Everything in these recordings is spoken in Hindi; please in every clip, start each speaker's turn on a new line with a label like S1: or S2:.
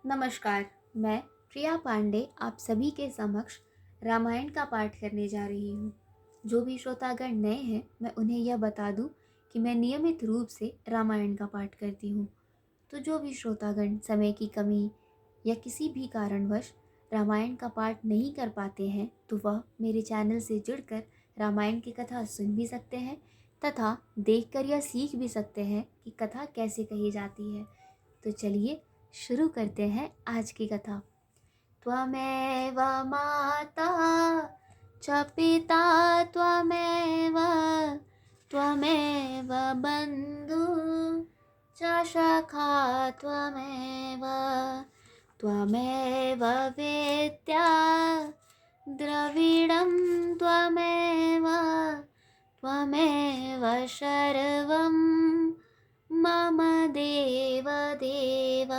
S1: नमस्कार। मैं प्रिया पांडे आप सभी के समक्ष रामायण का पाठ करने जा रही हूँ। जो भी श्रोतागण नए हैं, मैं उन्हें यह बता दूँ कि मैं नियमित रूप से रामायण का पाठ करती हूँ। तो जो भी श्रोतागण समय की कमी या किसी भी कारणवश रामायण का पाठ नहीं कर पाते हैं, तो वह मेरे चैनल से जुड़कर रामायण की कथा सुन भी सकते हैं तथा देखकर यह सीख भी सकते हैं कि कथा कैसे कही जाती है। तो चलिए शुरू करते हैं आज की कथा। त्वमेव माता च पिता त्वमेव त्वमेव बन्धु च सखा त्वमेव त्वमेव वेत्या द्रविडं त्वमेव त्वमेव सर्वं मम देव देव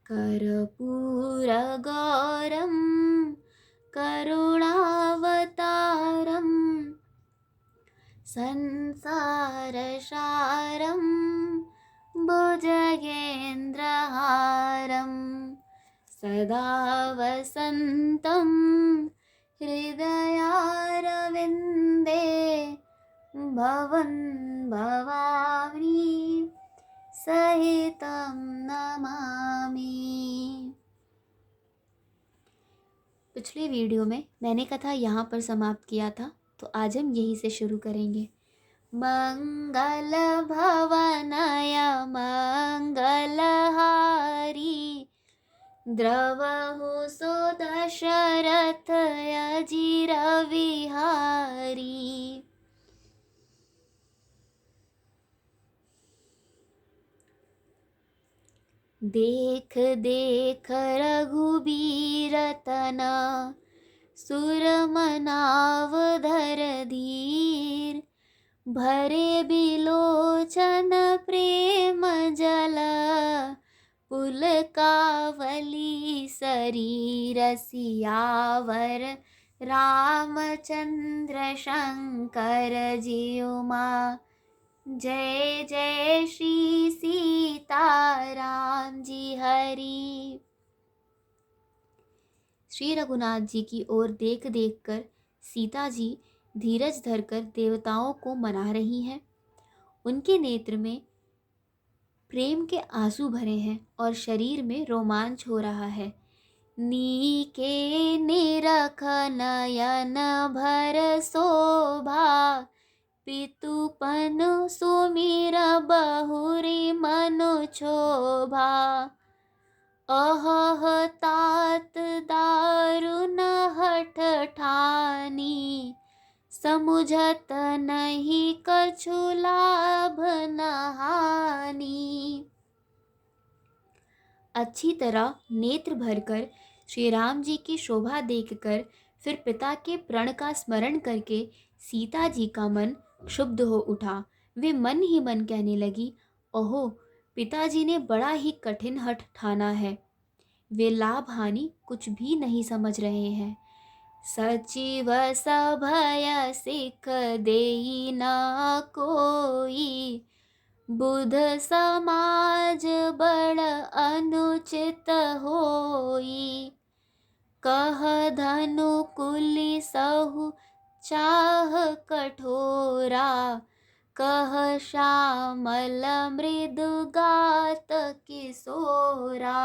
S1: कर्पूरगौरं करुणावतारं संसारसारं भुजगेन्द्रहारं सदा वसन्तं हृदयारविन्दे भवन् भवानी सहितं नमामि। पिछले वीडियो में मैंने कथा यहाँ पर समाप्त किया था, तो आज हम यहीं से शुरू करेंगे। मंगल भवनय मंगलहारी द्रवहु सो दशरथ अजिर विहारी। देख देख रघुबीर तना सुरमनावधर धीर भरे बिलोचन प्रेम जल पुलकावली शरीर सियावर रामचंद्र शंकर जीउमा जय जय श्री सीताराम जी हरि। श्री रघुनाथ जी की ओर देख देख कर सीता जी धीरज धरकर देवताओं को मना रही हैं। उनके नेत्र में प्रेम के आंसू भरे हैं और शरीर में रोमांच हो रहा है। नीके निरख नयन भर शोभा पितुपन सुमिर बहुरी मनु क्षोभा। अहह तात दारुण हठ ठानी समुझत नहीं कछु लाभ न हानि। अच्छी तरह नेत्र भरकर श्री राम जी की शोभा देखकर फिर पिता के प्रण का स्मरण करके सीता जी का मन क्षुब्ध हो उठा। वे मन ही मन कहने लगी, ओहो, पिताजी ने बड़ा ही कठिन हठ ठाना है। वे लाभ हानि कुछ भी नहीं समझ रहे हैं। सचिव सभय सिख देई न कोई बुध समाज बड़ अनुचित होई। कह धनु कुली सहु चाह कठोरा कह श्यामल मृदु गात किशोरा।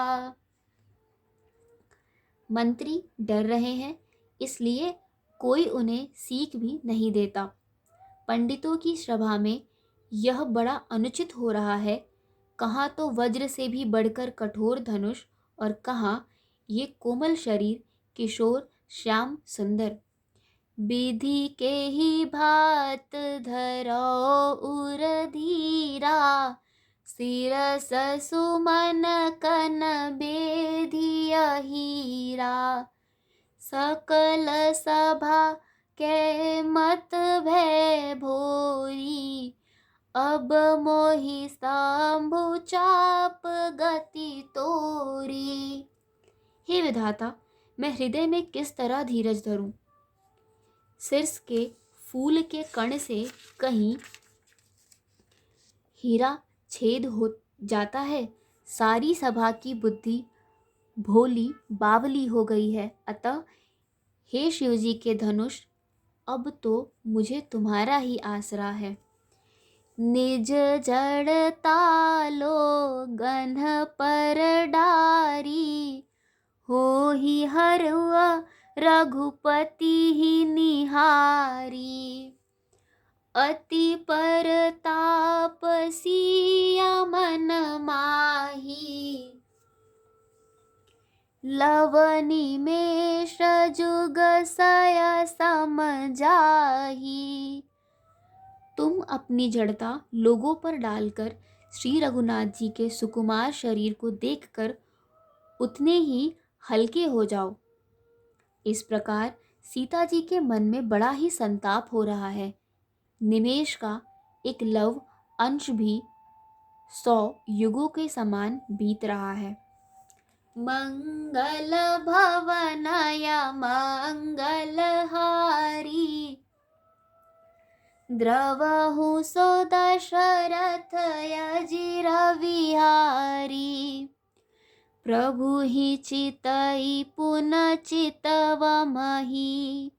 S1: मंत्री डर रहे हैं, इसलिए कोई उन्हें सीख भी नहीं देता। पंडितों की सभा में यह बड़ा अनुचित हो रहा है। कहाँ तो वज्र से भी बढ़कर कठोर धनुष और कहाँ ये कोमल शरीर किशोर श्याम सुंदर। विधि के ही भात धरो उर धीरा सिरस सुमन कन बेधिय हीरा। सकल सभा के मत भय भोरी अब मोहि शंभु चाप गति तोरी। हे विधाता, मैं हृदय में किस तरह धीरज धरूं। सिर्स के फूल के कण से कहीं हीरा छेद हो जाता है, सारी सभा की बुद्धि भोली बावली हो गई है। अतः हे शिवजी के धनुष, अब तो मुझे तुम्हारा ही आसरा है। निज जड़ता लो गन्ह पर डारी, हो ही हरुआ रघुपति ही निहारी। अति परताप सिया मन माही, लवनी में जुग सय समझाही। तुम अपनी जड़ता लोगों पर डालकर श्री रघुनाथ जी के सुकुमार शरीर को देखकर उतने ही हल्के हो जाओ। इस प्रकार सीता जी के मन में बड़ा ही संताप हो रहा है। निमेष का एक लव अंश भी 100 युगों के समान बीत रहा है। मंगल भवनय मंगलहारी, द्रवहु सो दशरथ अजिर विहारी। प्रभु ही चितई पुन चितवमहि,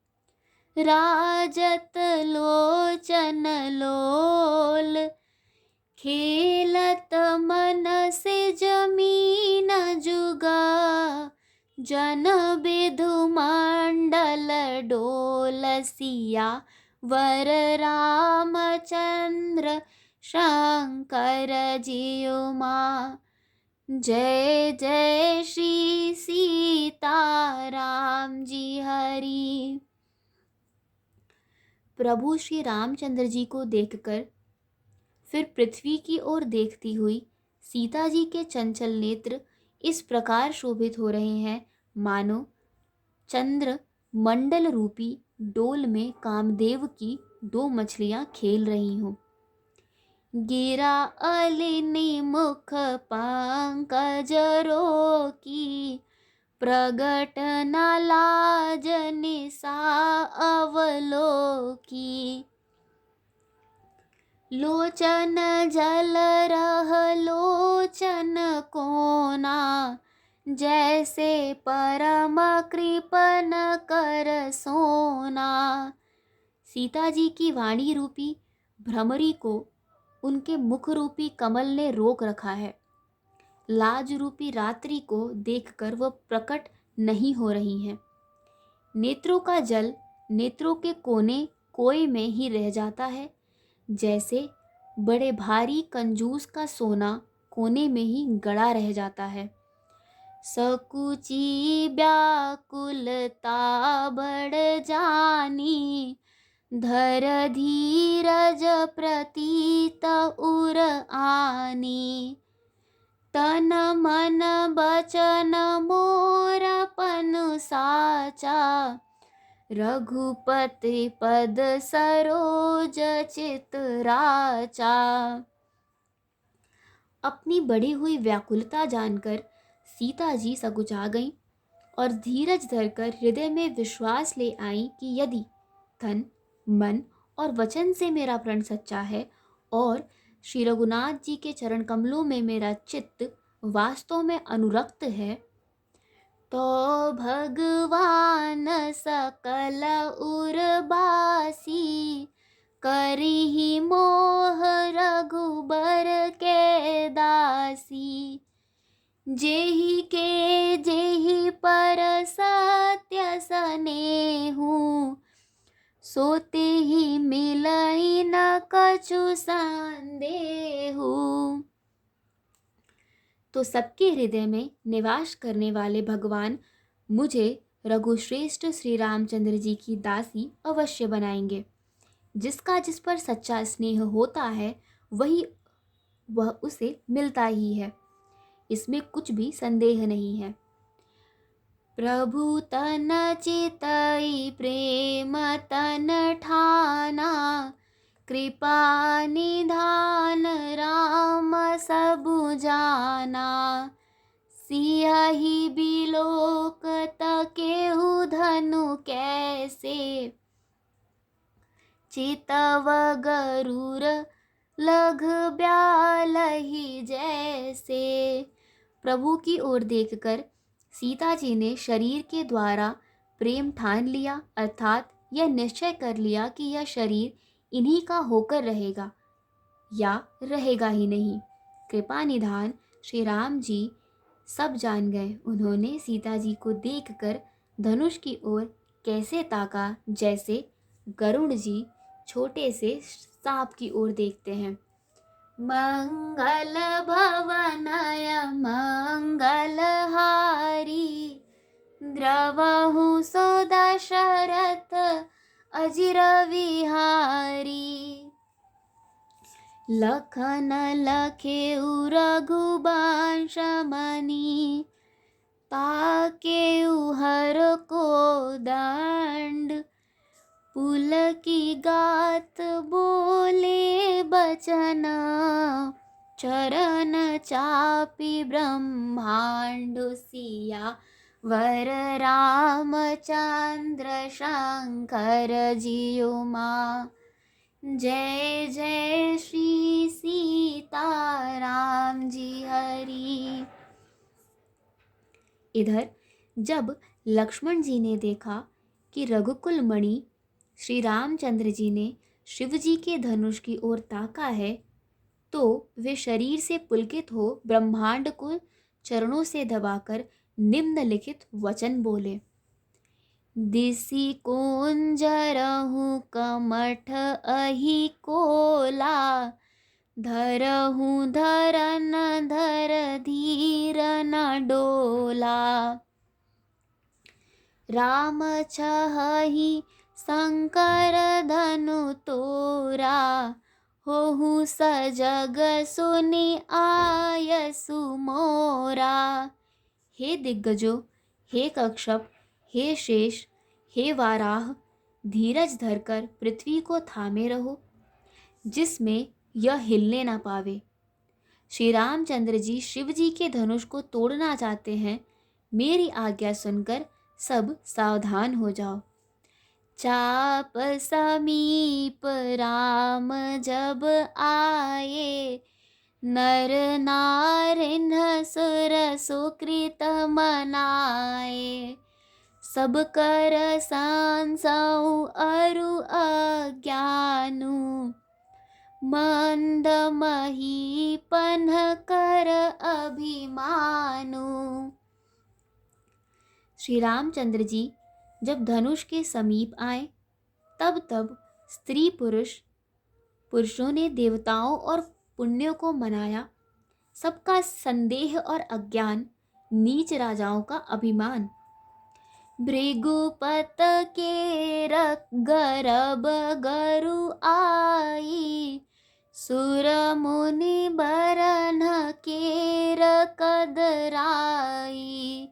S1: राजत लोचन लोल। खेलत मन से जमीन जुगा, जन विधु मंडल डोलसिया। वर रामचंद्र शंकर जियुमा, जय जय श्री सीताराम जी हरि। प्रभु श्री रामचंद्र जी को देखकर फिर पृथ्वी की ओर देखती हुई सीता जी के चंचल नेत्र इस प्रकार शोभित हो रहे हैं, मानो चंद्र मंडल रूपी डोल में कामदेव की 2 मछलियां खेल रही हों। गिरा अलिनि मुख पंकज रोकी, प्रगट न लाज निसा अवलोकी। लोचन जल रह लोचन कोना, जैसे परम कृपन कर सोना। सीता जी की वाणी रूपी भ्रमरी को उनके मुख रूपी कमल ने रोक रखा है। लाज रूपी रात्रि को देखकर वह प्रकट नहीं हो रही हैं। नेत्रों का जल नेत्रों के कोने कोए में ही रह जाता है, जैसे बड़े भारी कंजूस का सोना कोने में ही गड़ा रह जाता है। सकुची व्याकुलता बढ़ जानी, धर धीरज प्रतीत उर आनी। तन मन बचन मोर पनु साचा, रघुपति पद सरोज चित राचा। अपनी बढ़ी हुई व्याकुलता जानकर सीता जी सकुचा गईं और धीरज धरकर हृदय में विश्वास ले आईं कि यदि तन मन और वचन से मेरा प्रण सच्चा है और श्री रघुनाथ जी के चरण कमलों में मेरा चित्त वास्तव में अनुरक्त है, तो भगवान सकल उर्बासी, करिहि मोह रघुबर के दासी। जेहि के जेहि पर सत्य स्नेहु, सोते ही मिलई न कछु संदेहु। तो सबके हृदय में निवास करने वाले भगवान मुझे रघुश्रेष्ठ श्री रामचंद्र जी की दासी अवश्य बनाएंगे। जिसका जिस पर सच्चा स्नेह होता है वह उसे मिलता ही है, इसमें कुछ भी संदेह नहीं है। प्रभु तन चितई प्रेम तन ठाना, कृपा निधान राम सबु जाना। सियहि बिलोक तकेहु धनु कैसे, चितव गरुर लघ ब्यालहि जैसे। प्रभु की ओर देखकर सीता जी ने शरीर के द्वारा प्रेम ठान लिया, अर्थात यह निश्चय कर लिया कि यह शरीर इन्हीं का होकर रहेगा या रहेगा ही नहीं। कृपा निधान श्री राम जी सब जान गए। उन्होंने सीता जी को देखकर धनुष की ओर कैसे ताका, जैसे गरुड़ जी छोटे से सांप की ओर देखते हैं। मंगल भवनय मंगलहारी, द्रवहु सो दशरथ अजिर विहारी। लखन लखेउ रघुवंश मणि, ताकेउ हर को दंड। पुलकी गात बोले बचन, चरण चापी ब्रह्मांड। सिया वर रामचंद्र शंकर जियु मां, जय जय श्री सीताराम जी हरि। इधर जब लक्ष्मण जी ने देखा कि रघुकुल मणि श्री रामचंद्र जी ने शिव जी के धनुष की ओर ताका है, तो वे शरीर से पुलकित हो ब्रह्मांड को चरणों से दबाकर निम्नलिखित वचन बोले। दिसि कुंजरहु कमठ अहि कोला, धरहु धरन धर धीर न डोला। राम छहि शंकर धनु तोरा, होहु सजग सुनि आयसु मोरा। हे दिग्गजों, हे कक्षप, हे शेष, हे वाराह, धीरज धरकर पृथ्वी को थामे रहो, जिसमें यह हिलने ना पावे। श्री रामचंद्र जी शिव जी के धनुष को तोड़ना चाहते हैं। मेरी आज्ञा सुनकर सब सावधान हो जाओ। चाप समीप राम जब आए, नर नारिन सुर सुकृत मनाए। सब कर सांसौ अरु अज्ञानु, मंद महीपन कर अभिमानु। श्री रामचंद्र जी जब धनुष के समीप आए, तब स्त्री पुरुषों ने देवताओं और पुण्यों को मनाया। सबका संदेह और अज्ञान, नीच राजाओं का अभिमान। भृगुपत के गर्भ गरु आई, सुर मुनि बरन केर कदराई।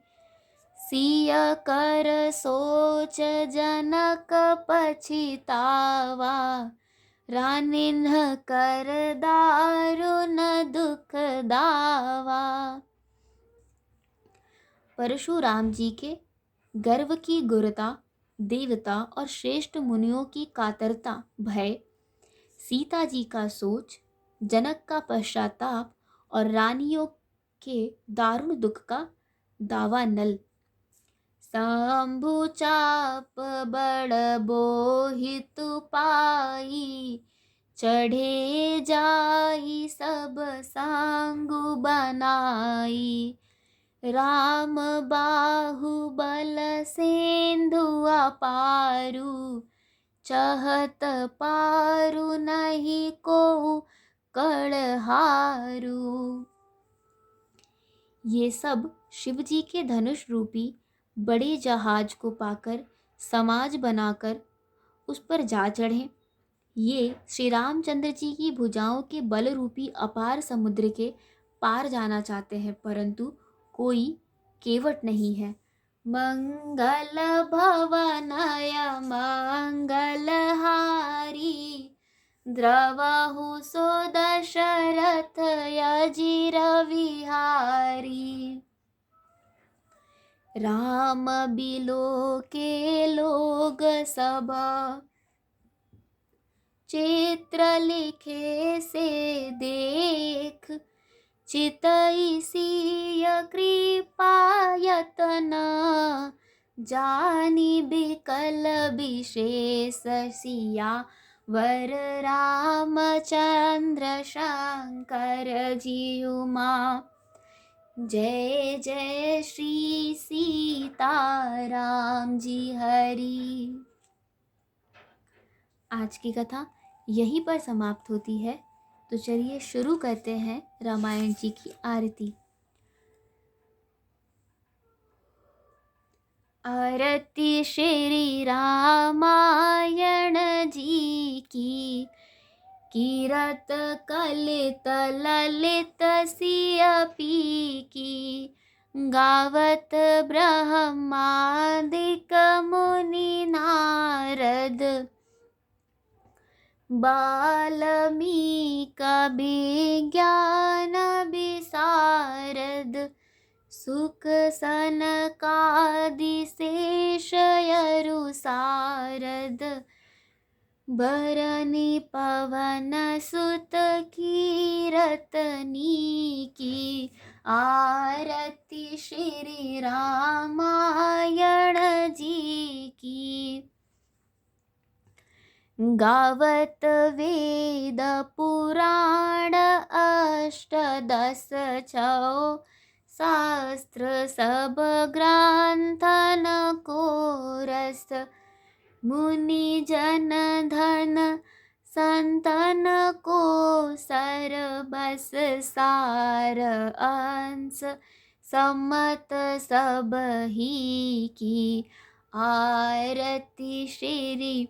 S1: सिय कर सोच जनक पछितावा, रानिन्ह कर दारुण दुख दावा। परशुराम जी के गर्व की गुरुता, देवता और श्रेष्ठ मुनियों की कातरता, भय, सीता जी का सोच, जनक का पश्चाताप और रानियों के दारुण दुख का दावा नल। शंभु चाप बड़ बोहितु पाई, चढ़े जाई सब सांगु बनाई। राम बाहुबल सेंधु अपारू, चहत पारू नहीं को कड़हारू। ये सब शिव जी के धनुष रूपी बड़े जहाज को पाकर, समाज बनाकर उस पर जा चढ़े। ये श्री रामचंद्र जी की भुजाओं के बल रूपी अपार समुद्र के पार जाना चाहते हैं, परंतु कोई केवट नहीं है। मंगल भवनय मंगलहारी, द्रवहु सो दशरथ अजिर विहारी। राम बिलो के लोग सब, चित्र लिखे से देख। चितईसिय कृपायतन, जानी बिकल विशेष सिया वर रामचंद्र शंकर जी उमा। जय जय श्री सीताराम जी हरि। आज की कथा यहीं पर समाप्त होती है। तो चलिए शुरू करते हैं रामायण जी की आरती। आरती श्री रामायण जी की, कीरत कलित ललित सिय पी की। गावत ब्रह्मादिक मुनि नारद, बाल्मीक विज्ञान विशारद। सुख सनकादि शेष यरु सारद, बरनी पवन सुत कीरतनी की। आरती श्री रामायण जी की। गावत वेद पुराण अष्टदश छौ, शास्त्र सब ग्रंथन को रस। मुनि जन धन संतन को सर, बस सार अंश सम्मत सब ही की। आरती श्री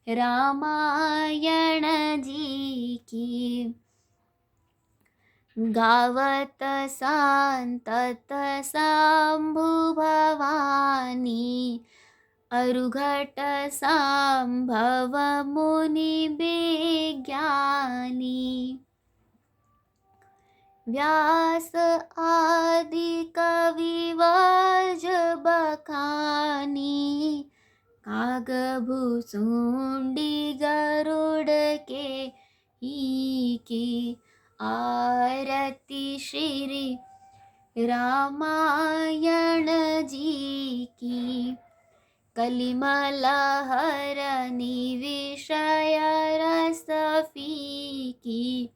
S1: रामायण जी की। गावत संतत शंभु भवानी, अरुघट संभव मुनि विज्ञानी। व्यास आदि कवि वर्ज बखानी, काग भुसुंडी गरुड़ के ही की। आरती श्री रामायण जी की। कलिमल हरनि विषय रस फीकी,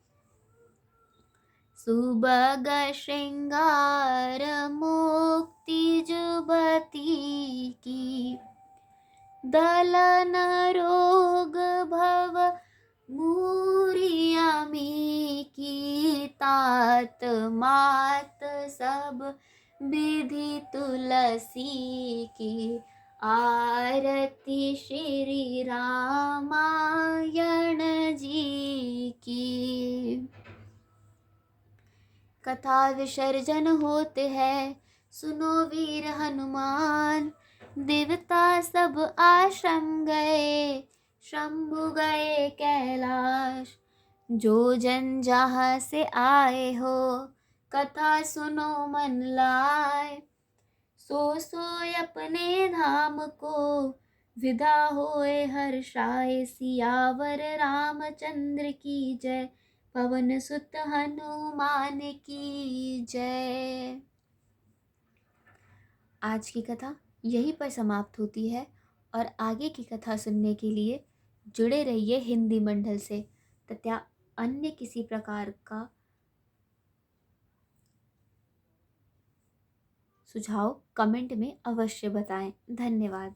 S1: सुबग श्रृंगार मुक्ति जुबती की। दलन रोग भव मूरियामी की। तात मात सब विधि तुलसी की। आरती श्री रामायण जी की। कथा विसर्जन होते हैं, सुनो वीर हनुमान। देवता सब आश्रम गए, शंभु गए कैलाश। जो जन जहाँ से आए हो, कथा सुनो मन लाए। सो सोए अपने धाम को, विदा होए हर्षाए। सियावर रामचंद्र की जय, पवन सुत हनुमान की जय। आज की कथा यहीं पर समाप्त होती है और आगे की कथा सुनने के लिए जुड़े रहिए हिंदी मंडल से तथा अन्य किसी प्रकार का सुझाव कमेंट में अवश्य बताएं। धन्यवाद।